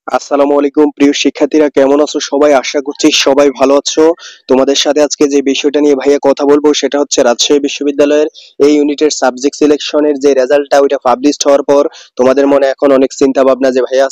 আসসালামু আলাইকুম প্রিয় শিক্ষার্থীরা, কেমন আছো সবাই? আশা করছি সবাই ভালো আছো। তোমাদের সাথে আজকে যে বিষয়টা নিয়ে ভাইয়া কথা বলবো সেটা হচ্ছে রাজশাহী বিশ্ববিদ্যালয়ের এই ইউনিটের সাবজেক্ট সিলেকশনের যে রেজাল্টটা ওইটা পাবলিশড হওয়ার পর তোমাদের মনে এখন অনেক চিন্তা ভাবনা যে ভাইয়া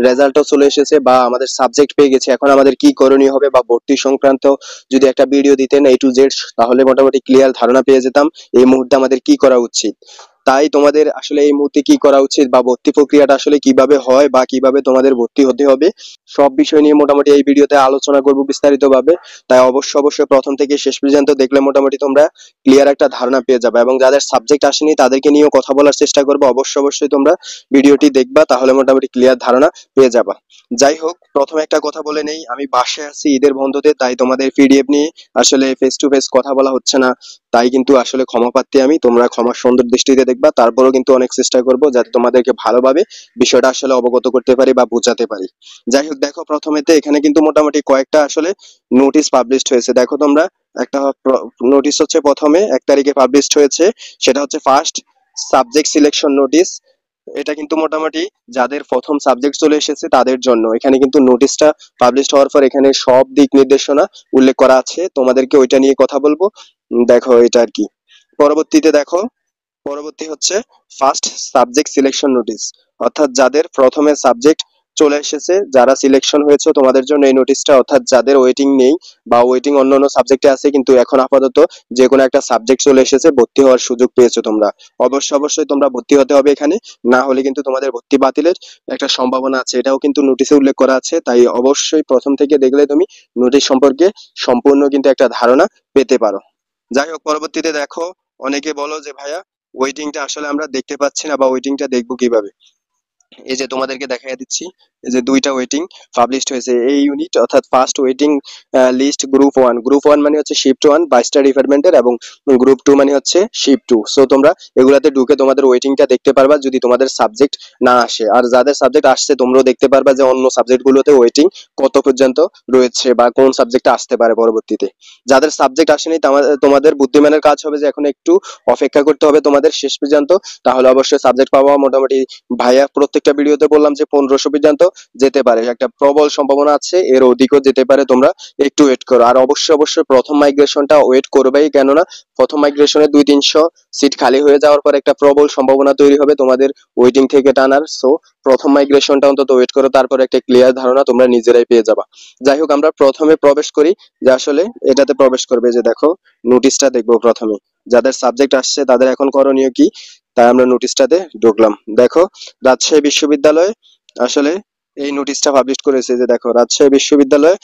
রেজাল্টও চলে এসেছে বা আমাদের সাবজেক্ট পেয়ে গেছে, এখন আমাদের কি করণীয় হবে বা ভর্তি সংক্রান্ত যদি একটা ভিডিও দিতেন A to Z, তাহলে মোটামুটি ক্লিয়ার ধারণা পেয়ে যেতাম এই মুহূর্তে আমাদের কি করা উচিত। তাই তোমাদের আসলে এই মুহূর্তে কি করা উচিত বা ভর্তি প্রক্রিয়াটা আসলে কিভাবে হয় বা কিভাবে তোমাদের ভর্তি হতে হবে সব বিষয় নিয়ে মোটামুটি এই ভিডিওতে আলোচনা করব বিস্তারিতভাবে। তাই অবশ্যই প্রথম থেকে শেষ পর্যন্ত দেখলে মোটামুটি তোমরা ক্লিয়ার একটা ধারণা পেয়ে যাবে, এবং যাদের সাবজেক্ট আসেনি তাদেরকে নিয়েও কথা বলার চেষ্টা করবো। অবশ্যই তোমরা ভিডিওটি দেখবা, তাহলে মোটামুটি ক্লিয়ার ধারণা পেয়ে যাবা। যাই হোক, প্রথমে একটা কথা বলে নেই, আমি বাসায় আছি ঈদের বন্ধতে, তাই তোমাদের পিডিএফ নিয়ে আসলে ফেস টু ফেস কথা বলা হচ্ছে না। তাই কিন্তু আসলে ক্ষমা প্রার্থী আমি, তোমরা ক্ষমা সুন্দর দৃষ্টিতে দেখবা। তারপরেও কিন্তু অনেক চেষ্টা করব যাতে তোমাদেরকে ভালোভাবে বিষয়টা আসলে অবগত করতে পারি বা বোঝাতে পারি। যাই হোক, দেখো প্রথমেতে এখানে কিন্তু মোটামুটি কয়েকটা আসলে নোটিশ পাবলিশড হয়েছে। দেখো তোমরা, একটা নোটিশ হচ্ছে প্রথমে 1 তারিখে পাবলিশড হয়েছে, সেটা হচ্ছে ফার্স্ট সাবজেক্ট সিলেকশন নোটিশ। এটা কিন্তু মোটামুটি যাদের প্রথম সাবজেক্ট চলে এসেছে তাদের জন্য এখানে কিন্তু নোটিশটা পাবলিশ হওয়ার পর এখানে সব দিক নির্দেশনা উল্লেখ করা আছে, তোমাদেরকে ওইটা নিয়ে কথা বলবো। দেখো এটা আর কি। পরবর্তীতে দেখো, পরবর্তী হচ্ছে ফার্স্ট সাবজেক্ট সিলেকশন নোটিশ, অর্থাৎ যাদের প্রথমে সাবজেক্ট চলে এসেছে, যারা সিলেকশন হয়েছে তোমাদের জন্য এই নোটিশটা। অর্থাৎ যাদের ওয়েটিং নেই বা ওয়েটিং অন্যান্য সাবজেক্টে আছে কিন্তু এখন আপাতত যে কোনো একটা সাবজেক্ট চলে এসেছে, ভর্তি হওয়ার সুযোগ পেয়েছো তোমরা। অবশ্যই তোমরা ভর্তি হতে হবে এখানে, না হলে কিন্তু তোমাদের ভর্তি বাতিলের একটা সম্ভাবনা আছে, এটাও কিন্তু নোটিশে উল্লেখ করা আছে। তাই অবশ্যই প্রথম থেকে দেখলে তুমি নোটিশ সম্পর্কে সম্পূর্ণ কিন্তু একটা ধারণা পেতে পারো। যাই হোক, পরবর্তীতে দেখো, অনেকে বলো যে ভাইয়া ওয়েটিংটা আসলে আমরা দেখতে পাচ্ছি না বা ওয়েটিংটা দেখবো কিভাবে। এই যে তোমাদেরকে দেখাই দিচ্ছি, এই যে দুইটা ওয়েটিং পাবলিশড হয়েছে এই ইউনিট, অর্থাৎ first waiting list group one মানে হচ্ছে শিফট 1 22টা ডিপার্টমেন্টের, এবং গ্রুপ 2 মানে হচ্ছে শিফট 2। সো তোমরা এগুলাতে ঢুকে তোমাদের ওয়েটিংটা দেখতে পারবা যদি তোমাদের সাবজেক্ট না আসে। আর যাদের সাবজেক্ট আসছে তোমরাও দেখতে পারবা যে অন্য সাবজেক্ট গুলোতে ওয়েটিং কত পর্যন্ত রয়েছে বা কোন সাবজেক্ট আসতে পারে পরবর্তীতে। যাদের সাবজেক্ট আসেনি তোমাদের বুদ্ধিমানের কাজ হবে যে এখন একটু অপেক্ষা করতে হবে তোমাদের শেষ পর্যন্ত, তাহলে অবশ্যই সাবজেক্ট পাওয়া মোটামুটি, ভাইয়া প্রত্যেকটা ভিডিওতে বললাম যে 1500 পর্যন্ত যেতে পারে, একটা প্রবল সম্ভাবনা আছে, এর অধিকও যেতে পারে। তোমরা একটু ওয়েট করো, আর অবশ্যই প্রথম মাইগ্রেশনটা ওয়েট করবেই, কেননা প্রথম মাইগ্রেশনে 200-300 সিট খালি হয়ে যাওয়ার পর একটা প্রবল সম্ভাবনা তৈরি হবে তোমাদের ওয়েটিং থেকে টানার। সো প্রথম মাইগ্রেশনটা অন্তত ওয়েট করো, তারপর একটা ক্লিয়ার ধারণা তোমরা নিজেরাই পেয়ে যাবা। যাই হোক, আমরা প্রথমে প্রবেশ করি যে আসলে এটাতে প্রবেশ করবে, যে দেখো নোটিশটা দেখবো প্রথমে যাদের সাবজেক্ট আসছে তাদের এখন করণীয় কি। তাই আমরা নোটিশটাতে ঢুকলাম। দেখো, রাজশাহী বিশ্ববিদ্যালয় আসলে এই নোটিশটা পাবলিশ করেছে, যে দেখো রাজশাহী বিশ্ববিদ্যালয়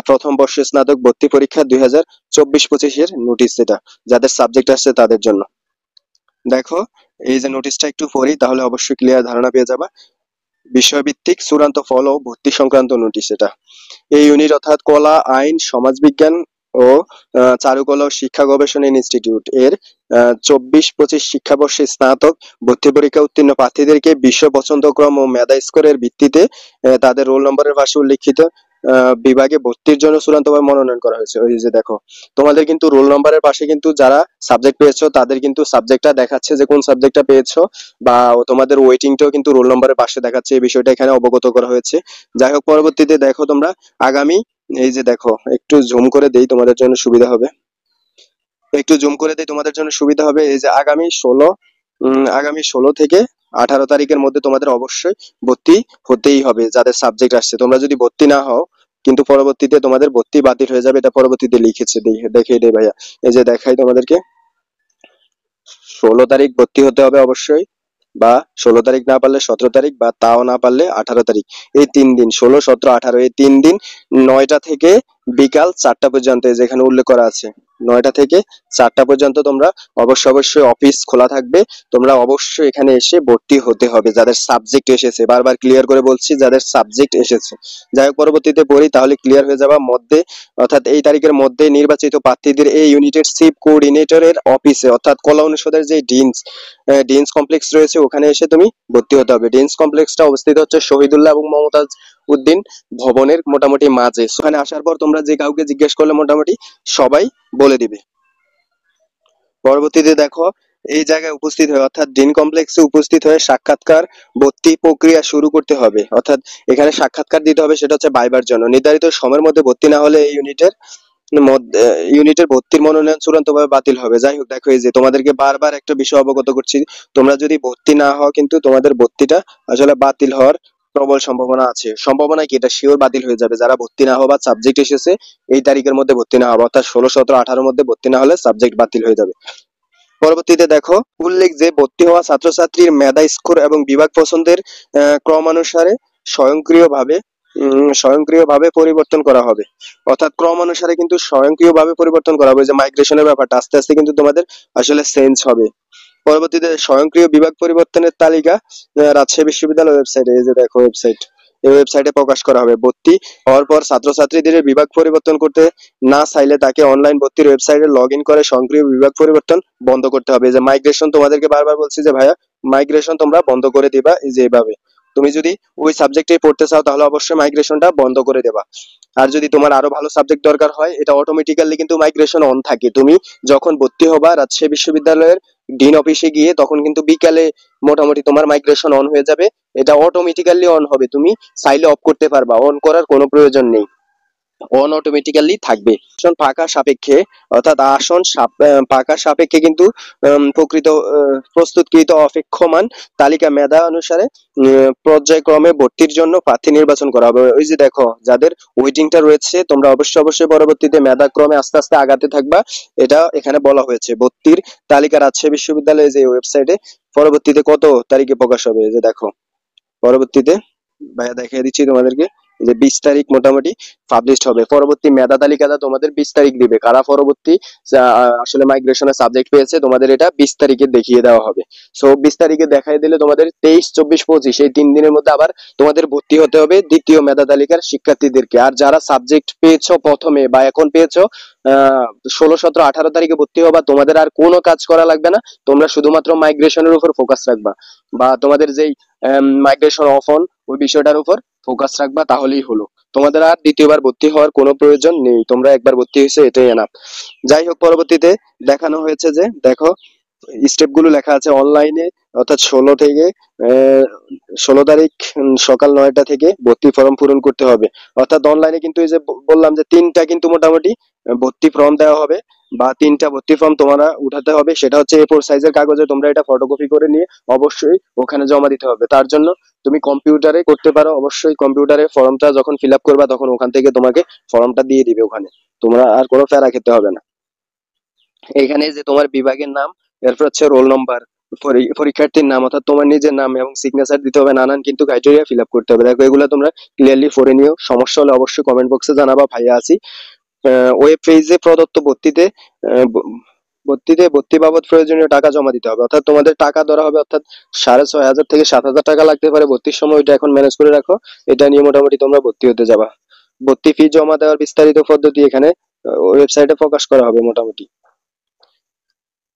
প্রথম বর্ষের স্নাতক ভর্তি পরীক্ষা 2024-25-এর নোটিশ, এটা যাদের সাবজেক্ট আসছে তাদের জন্য। দেখো, এই যে নোটিশটা একটু পড়ি তাহলে অবশ্যই ক্লিয়ার ধারণা পেয়ে যাবা। বিষয়ভিত্তিক চূড়ান্ত ফল ও ভর্তি সংক্রান্ত নোটিশ এটা। এই ইউনিট অর্থাৎ কলা, আইন, সমাজবিজ্ঞান ও চারুকলা ও শিক্ষা গবেষণা ইনস্টিটিউট এর 24-25 শিক্ষাবর্ষে স্নাতক ভর্তি পরীক্ষা উত্তীর্ণ প্রার্থীদেরকে বিশ্ব পছন্দক্রম ও মেধা স্কোরের ভিত্তিতে তাদের রোল নম্বরের পাশে উল্লিখিত বিভাগে ভর্তির জন্য চূড়ান্তভাবে মনোনয়ন করা হয়েছে। ওই যে দেখো, তোমাদের কিন্তু রোল নম্বরের পাশে কিন্তু যারা সাবজেক্ট পেয়েছো তাদের কিন্তু সাবজেক্টটা দেখাচ্ছে যে কোন সাবজেক্টটা পেয়েছো, বা তোমাদের ওয়েটিংটাও কিন্তু রোল নম্বরের পাশে দেখাচ্ছে, এই বিষয়টা এখানে অবগত করা হয়েছে। যাই হোক, পরবর্তীতে দেখো তোমরা আগামী, এই যে দেখো একটু জুম করে দেই তোমাদের জন্য সুবিধা হবে, একটু জুম করে দেই তোমাদের জন্য সুবিধা হবে। এই যে আগামী 16 থেকে 18 তারিখের মধ্যে তোমাদের অবশ্যই ভর্তি হতেই হবে যাদের সাবজেক্ট আসছে। তোমরা যদি ভর্তি না হও কিন্তু পরবর্তীতে তোমাদের ভর্তি বাতিল হয়ে যাবে, এটা পরবর্তীতে লিখেছে, দেখিয়ে দেয় ভাইয়া। এই যে দেখাই তোমাদেরকে, 16 তারিখ ভর্তি হতে হবে অবশ্যই, বা 16 তারিখ না পারলে 17 তারিখ, বা তাও না পারলে 18 তারিখ। এই 3 দিন, 16, 17, 18, এই 3 দিন 9টা থেকে বিকাল 4টা পর্যন্ত, যেখানে উল্লেখ করা আছে 9টা থেকে 4টা পর্যন্ত তোমরা অবশ্যই অফিস খোলা থাকবে। তোমরা অবশ্যই এখানে এসে ভর্তি হতে হবে যাদের সাবজেক্ট এসেছে, বারবার ক্লিয়ার করে বলছি যাদের সাবজেক্ট এসেছে। যাই হোক, পরবর্তীতে পড়ি তাহলে ক্লিয়ার হয়ে যাবা। মধ্যে, অর্থাৎ এই তারিখের মধ্যে নির্বাচিত প্রার্থীদের এই ইউনিটের চিফ কোঅর্ডিনেটরের অফিসে, অর্থাৎ কলা অনুষদের যে ডিনস কমপ্লেক্স রয়েছে ওখানে এসে তুমি ভর্তি হতে হবে। ডিনস কমপ্লেক্সটা অবস্থিত হচ্ছে শহীদুল্লাহ এবং মমতাজ উদ্দিন ভবনের মোটামুটি মাঝে। ওখানে আসার পর তোমরা যে কাউকে জিজ্ঞেস করলে মোটামুটি সবাই বলে দিবে। পরবর্তীতে দেখো, এই জায়গায় উপস্থিত হয়ে অর্থাৎ ডিন কমপ্লেক্সে উপস্থিত হয়ে সাক্ষাৎকার ভর্তি প্রক্রিয়া শুরু করতে হবে। অর্থাৎ এখানে সাক্ষাৎকার দিতে হবে, সেটা হচ্ছে ভাইবার জন্য। নির্ধারিত সময়ের মধ্যে ভর্তি না হলে এই ইউনিটের ভর্তির মনোনয়ন চূড়ান্তভাবে বাতিল হবে। যাই হোক, দেখো এই যে তোমাদেরকে বারবার একটা বিষয় অবগত করছি, তোমরা যদি ভর্তি না হও কিন্তু তোমাদের ভর্তিটা আসলে বাতিল হওয়ার প্রবল সম্ভাবনা আছে। সম্ভাবনা কি, এটা শিওর বাতিল হয়ে যাবে। যারা ভর্তি না হওয়া সাবজেক্ট এসেছে এই তারিখের মধ্যে ভর্তি না হওয়া, অর্থাৎ 16, 17, 18 মধ্যে ভর্তি না হলে সাবজেক্ট বাতিল হয়ে যাবে। পরবর্তীতে দেখো উল্লেখ যে ভর্তি হওয়া ছাত্রছাত্রীর মেধা স্কোর এবং বিভাগ পছন্দের ক্রমানুসারে স্বয়ংক্রিয়ভাবে স্বয়ংক্রিয়ভাবে পরিবর্তন করা হবে। অর্থাৎ ক্রম অনুসারে কিন্তু স্বয়ংক্রিয়ভাবে পরিবর্তন করা হবে। যে মাইগ্রেশনের ব্যাপারটা আস্তে আস্তে কিন্তু তোমাদের আসলে চেঞ্জ হবে। পরবর্তীতে স্বয়ংক্রিয় বিভাগ পরিবর্তনের তালিকা রাজশাহী বিশ্ববিদ্যালয় ওয়েবসাইটে, এই যে দেখো ওয়েবসাইট, এই ওয়েবসাইটে প্রকাশ করা হবে। ভর্তি হওয়ার পর ছাত্রছাত্রীদের বিভাগ পরিবর্তন করতে না চাইলে তাকে অনলাইন ভর্তির ওয়েবসাইটে লগ ইন করে স্বয়ংক্রিয় বিভাগ পরিবর্তন বন্ধ করতে হবে। এই যে মাইগ্রেশন, তোমাদেরকে বারবার বলছি যে ভাইয়া মাইগ্রেশন তোমরা বন্ধ করে দিবা। এই যে এইভাবে তুমি যদি ওই সাবজেক্টে পড়তে চাও তাহলে অবশ্যই মাইগ্রেশনটা বন্ধ করে দেবা। আর যদি তোমার আরো ভালো সাবজেক্ট দরকার হয়, এটা অটোমেটিক্যালি কিন্তু মাইগ্রেশন অন থাকে। তুমি যখন ভর্তি হবা রাজশাহী বিশ্ববিদ্যালয়ের ডিন অফিসে গিয়ে তখন কিন্তু বিকালে মোটামুটি তোমার মাইগ্রেশন অন হয়ে যাবে। এটা অটোমেটিক্যালি অন হবে, তুমি চাইলে অফ করতে পারবা, অন করার কোনো প্রয়োজন নেই, অন অটোমেটিক্যালি থাকবে। আসন ফাঁকা সাপেক্ষে, অর্থাৎ ফাঁকা সাপেক্ষে কিন্তু প্রকৃত প্রস্তুতকৃত অপেক্ষমান তালিকা মেধা অনুসারে পর্যায়ক্রমে ভর্তির জন্য প্রার্থী নির্বাচন করা হবে। ওই যে দেখো যাদের ওয়েটিংটা রয়েছে, তোমরা অবশ্যই অবশ্যই পরবর্তীতে মেধাক্রমে আস্তে আস্তে আগাতে থাকবা। এটা এখানে বলা হয়েছে। ভর্তির তালিকা রাজশাহী বিশ্ববিদ্যালয়ের যে ওয়েবসাইটে পরবর্তীতে কত তারিখে প্রকাশ হবে, এই যে দেখো পরবর্তীতে ভাইয়া দেখিয়ে দিচ্ছি তোমাদেরকে, যে 20 তারিখ মোটামুটি পাবলিশড হবে। পরবর্তী মেধা তালিকাটা তোমাদের 20 তারিখ দিবে। কারা পরবর্তী আসলে মাইগ্রেশনের সাবজেক্ট পেয়েছে তোমাদের এটা 20 তারিখে দেখিয়ে দেওয়া হবে। সো 20 তারিখে দেখাই দিলে তোমাদের 23, 24, 25 এই 3 দিনের মধ্যে আবার তোমাদের ভর্তি হতে হবে দ্বিতীয় মেধা তালিকার শিক্ষার্থীদেরকে। আর যারা সাবজেক্ট পেয়েছো প্রথমে বা এখন পেয়েছো 16, 17, 18 তারিখে ভর্তি হবা, তোমাদের আর কোনো কাজ করা লাগবে না। তোমরা শুধুমাত্র মাইগ্রেশনের উপর ফোকাস রাখবা, বা তোমাদের যেই মাইগ্রেশন অফ অন ওই বিষয়টার উপর ফোকাস রাখবা, তাহলেই হলো। তোমাদের আর দ্বিতীয়বার ভর্তি হওয়ার কোনো প্রয়োজন নেই, তোমরা একবার ভর্তি হয়েছে এটাই এনাফ। যাই হোক, পরবর্তীতে দেখানো হয়েছে যে দেখো স্টেপ গুলো লেখা আছে অনলাইনে, অর্থাৎ 16 তারিখ সকাল 9টা থেকে ভর্তি ফর্ম পূরণ করতে হবে। অর্থাৎ অনলাইনে কিন্তু এই যে বললাম যে 3টা কিন্তু মোটামুটি ভর্তি ফর্ম দেওয়া হবে, বা 3টা ভর্তি ফর্ম তোমরা উঠাতে হবে। সেটা হচ্ছে A4 সাইজের কাগজে তোমরা এটা ফটোকপি করে নিয়ে অবশ্যই ওখানে জমা দিতে হবে। তার জন্য তুমি কম্পিউটারে করতে পারো, অবশ্যই কম্পিউটারে ফর্মটা যখন ফিল আপ করবা তখন ওখান থেকে তোমাকে ফর্মটা দিয়ে দিবে ওখানে, তোমরা আর কোনো প্যারা খেতে হবে না। এখানে যে তোমার বিভাগের নাম, এরপর হচ্ছে রোল নম্বর, পরীক্ষার্থীর নাম অর্থাৎ তোমার নিজের নাম এবং সিগনেচার দিতে হবে, নানান কিন্তু ক্রাইটেরিয়া ফিল আপ করতে হবে। দেখো এগুলো তোমরা ক্লিয়ারলি পড়ে নিও, সমস্যা হলে অবশ্যই কমেন্ট বক্সে জানাবা, ভাইয়া আছি। ওয়েব পেজে প্রদত্ত ভর্তি বাবদ প্রয়োজনীয় টাকা জমা দিতে হবে। অর্থাৎ তোমাদের টাকা ধরা হবে, অর্থাৎ 6,500 থেকে 7,000 টাকা লাগতে পারে ভর্তির সময়, ওইটা এখন ম্যানেজ করে রাখো। এটা নিয়ে মোটামুটি তোমরা ভর্তি হতে যাবা। ভর্তি ফি জমা দেওয়ার বিস্তারিত পদ্ধতি এখানে ওয়েবসাইটে প্রকাশ করা হবে মোটামুটি।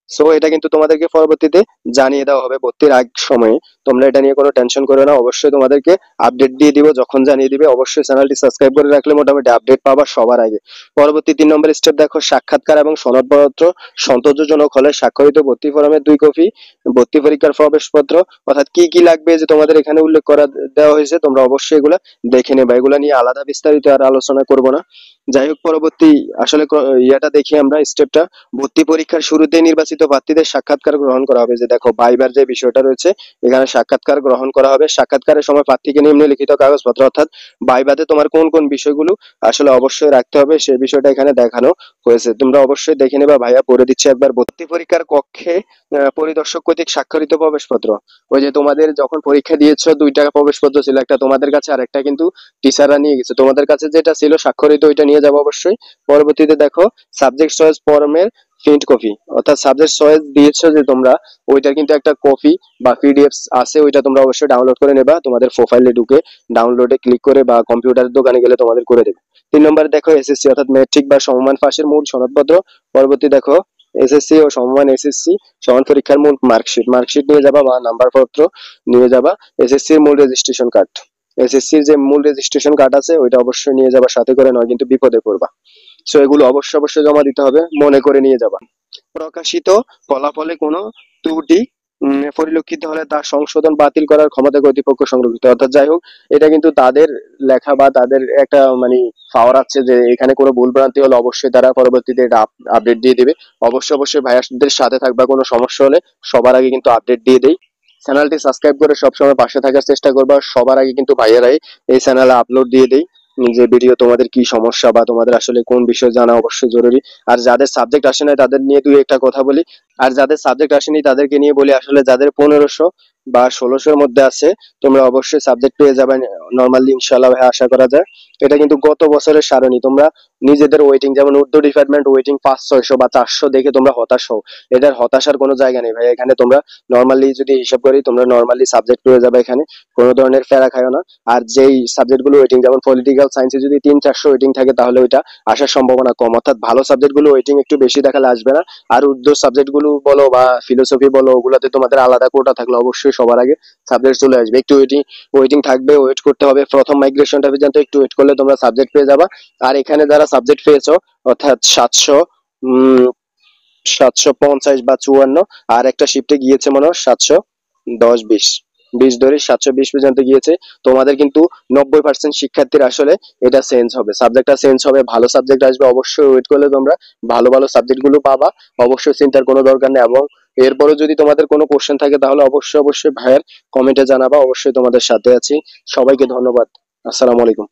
সো এটা কিন্তু তোমাদেরকে পরবর্তীতে জানিয়ে দেওয়া হবে ভর্তির আগ সময়ে। তোমরা এটা নিয়ে কোনো টেনশন করো না, অবশ্যই তোমাদেরকে আপডেট দিয়ে দিব যখন জানিয়ে দিবে। অবশ্যই চ্যানেলটি সাবস্ক্রাইব করে রাখলে মোটামুটি আপডেট পাবা সবার আগে। পরবর্তী 3 নম্বর স্টেপ দেখো, সাক্ষাৎকার এবং সনদপত্র সন্তোষজনক হলে স্বাক্ষরিত ভর্তি ফরমের 2 কপি, ভর্তি পরীক্ষার প্রবেশপত্র, অর্থাৎ কি কি লাগবে যে তোমাদের এখানে উল্লেখ করা দেওয়া হয়েছে, তোমরা অবশ্যই এগুলা দেখে নেবা। এগুলা নিয়ে আলাদা বিস্তারিত আর আলোচনা করব না। যাই হোক, পরবর্তী আসলে ইয়াটা দেখি আমরা স্টেপটা। ভর্তি পরীক্ষার শুরুতে নির্বাচিত প্রার্থীদের সাক্ষাৎকার গ্রহণ করা হবে। যে দেখো ভাইবার যে বিষয়টা রয়েছে, এখানে সাক্ষাৎকার গ্রহণ করা হবে। সাক্ষাৎকারের সময় প্রার্থীকে নিম্নলিখিত কাগজপত্র, অর্থাৎ ভাইবাতে তোমার কোন কোন বিষয়গুলো আসলে অবশ্যই রাখতে হবে সেই বিষয়টা এখানে দেখানো হয়েছে। তোমরা অবশ্যই দেখে নেবা, ভাইয়া পড়ে দিচ্ছে একবার। ভর্তি পরীক্ষার কক্ষে পরিদর্শক কর্তৃক স্বাক্ষরিত প্রবেশপত্র, ওই যে তোমাদের যখন পরীক্ষা দিয়েছো 2টা প্রবেশপত্র ছিল, একটা তোমাদের কাছে আর একটা কিন্তু টিচাররা নিয়ে গেছে। তোমাদের কাছে যেটা ছিল স্বাক্ষরিত ওইটা নিয়ে যাবো অবশ্যই। পরবর্তীতে দেখো সাবজেক্ট চয়েস ফর্মের প্রিন্ট কপি, অর্থাৎ সাবজেক্ট চয়েস দিয়েছো যে তোমরা, ওইটার কিন্তু একটা কপি বা পিডিএফ আছে, ওইটা তোমরা অবশ্যই ডাউনলোড করে নেবা। তোমাদের প্রোফাইলে ঢুকে ডাউনলোডে ক্লিক করে বা কম্পিউটারের দোকানে গেলে তোমাদের করে দেবে। 3 নম্বরে দেখো এসএসসি অর্থাৎ মেট্রিক বা সমমান পাশের মূল সনদপত্র। পরবর্তী দেখো এসএসসি ও সমমান এসএসসি সমান পরীক্ষার মূল মার্কশিট নিয়ে যাবা বা নাম্বার পত্র নিয়ে যাবা। এসএসসির মূল রেজিস্ট্রেশন কার্ড, এসএসসির যে মূল রেজিস্ট্রেশন কার্ড আছে ওইটা অবশ্যই নিয়ে যাবা সাথে করে, নয় কিন্তু বিপদে পড়বা। সো এগুলো অবশ্যই অবশ্যই জমা দিতে হবে, মনে করে নিয়ে যাবা। প্রকাশিত ফলাফলে কোনো ত্রুটি পরিলক্ষিত হলে তা সংশোধন বাতিল করার ক্ষমতা কর্তৃপক্ষ সংরক্ষিত। অর্থাৎ যাই হোক, এটা কিন্তু তাদের লেখা বা তাদের একটা মানে পাওয়ার আছে যে এখানে কোনো ভুল ভ্রান্তি হলে অবশ্যই তারা পরবর্তীতে এটা আপডেট দিয়ে দিবে। অবশ্যই অবশ্যই ভাইয়াদের সাথে থাকবা, কোনো সমস্যা হলে সবার আগে কিন্তু আপডেট দিয়ে দেই। চ্যানেলটি সাবস্ক্রাইব করে সবসময় পাশে থাকার চেষ্টা করবা। সবার আগে কিন্তু ভাইয়ারাই এই চ্যানেলে আপলোড দিয়ে দেই যে ভিডিও, তোমাদের কি সমস্যা বা তোমাদের আসলে কোন বিষয় জানা অবশ্যই জরুরি। আর যাদের সাবজেক্ট আসে না তাদের নিয়ে দুই একটা কথা বলি। আর যাদের সাবজেক্ট আসেনি তাদেরকে নিয়ে বলি, আসলে যাদের 1500 বা 1600-র মধ্যে আছে তোমরা অবশ্যই সাবজেক্ট পেয়ে যাবে নর্মালি, ইনশাল্লাহ ভাই, আশা করা যায়। এটা কিন্তু গত বছরের সারণী। তোমরা নিজেদের ওয়েটিং, যেমন উর্দু ডিপার্টমেন্ট ওয়েটিং 500-600 বা 400 দেখে তোমরা হতাশ হও। এটার হতাশার কোনো জায়গা নেই ভাই। এখানে তোমরা নর্মালি যদি হিসাব করি তোমরা নর্মালি সাবজেক্ট পেয়ে যাবে, এখানে কোনো ধরনের প্যারা খাইও না। আর যেই সাবজেক্ট গুলো ওয়েটিং, যেমন পলিটিক্যাল সায়েন্সে যদি 300-400 ওয়েটিং থাকে তাহলে ওইটা আসার সম্ভাবনা কম। অর্থাৎ ভালো সাবজেক্ট গুলো ওয়েটিং একটু বেশি দেখালে আসবে না। আর উর্দু সাবজেক্ট গুলো বলো বা ফিলোসফি বলো, ওগুলাতে তোমাদের আলাদা কোটা থাকলে অবশ্যই সবার আগে সাবজেক্ট চলে আসবে। একটু ওয়েটিং ওয়েটিং থাকবে, ওয়েট করতে হবে। প্রথম মাইগ্রেশনটা পর্যন্ত একটু ওয়েট করলে তোমরা সাবজেক্ট পেয়ে যাবা। আর এখানে যারা সাবজেক্ট পেয়েছো অর্থাৎ 700 750 বা 54, আর একটা শিফটে গিয়েছে মনে হয় 710-20 ধরে 720 পর্যন্ত গিয়েছে। তোমাদের কিন্তু 90% শিক্ষার্থীর আসলে এটা চেঞ্জ হবে, সাবজেক্টটা চেঞ্জ হবে, ভালো সাবজেক্ট আসবে। অবশ্যই ওয়েট করলে তোমরা ভালো ভালো সাবজেক্ট গুলো পাবা। অবশ্যই চিন্তার কোনো দরকার নেই। এবং এরপরে যদি তোমাদের কোনো কোশ্চেন থাকে তাহলে অবশ্যই অবশ্যই ভাইয়ের কমেন্টে জানাবা। অবশ্যই তোমাদের সাথে আছি। সবাইকে ধন্যবাদ। আসসালামু আলাইকুম।